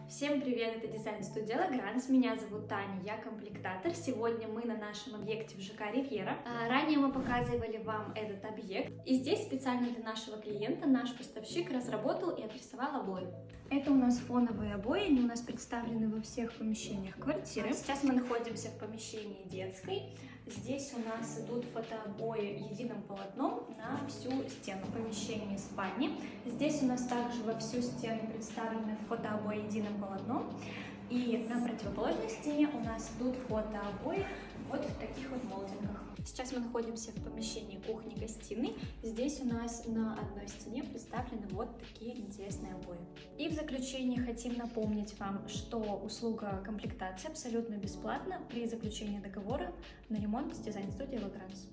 Всем привет, это дизайн-студия Лагранс, меня зовут Таня, я комплектатор. Сегодня мы на нашем объекте в ЖК Ривьера. Ранее мы показывали вам этот объект, и здесь специально для нашего клиента наш поставщик разработал и отрисовал обои. Это у нас фоновые обои, они у нас представлены во всех помещениях квартиры. Сейчас мы находимся в помещении детской. Здесь у нас идут фотообои единым полотном на всю стену помещения спальни. Здесь у нас также во всю стену представлены фотообои единым полотном. И на противоположной стене у нас идут фотообои вот в таких вот молдингах. Сейчас мы находимся в помещении кухни-гостиной. Здесь у нас на одной стене представлены вот такие интересные обои. И в заключение хотим напомнить вам, что услуга комплектации абсолютно бесплатна при заключении договора на ремонт с дизайн-студией Лагранс.